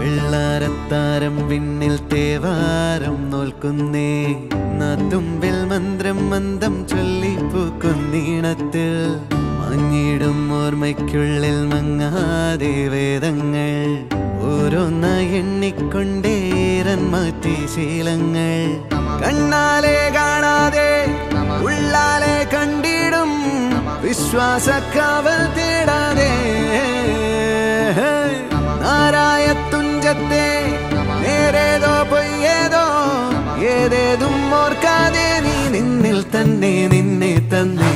വെള്ളാരത്താരം വിണ്ണിൽ തേവാരം നോൽക്കുന്നേ തുമ്പിൽ മന്ത്രം മന്ദം ചൊല്ലിപ്പൂക്കുന്നീണത്തിൽ മങ്ങിടും ഓർമ്മയ്ക്കുള്ളിൽ മങ്ങാതെ വേദങ്ങൾ ഓരോന്നായി എണ്ണിക്കൊണ്ടേരൻ മാറ്റി ശീലങ്ങൾ കണ്ണാലെ കാണാതെ ഉള്ളാലെ കണ്ടിടും വിശ്വാസക്കാവൽ തേടാതെ നാരായ തുഞ്ചത്തെ നേരേതോ പൊയ്യേതോ ഏതേതും ഓർക്കാതെ നീ നിന്നിൽ തന്നെ നിന്നെ തന്നെ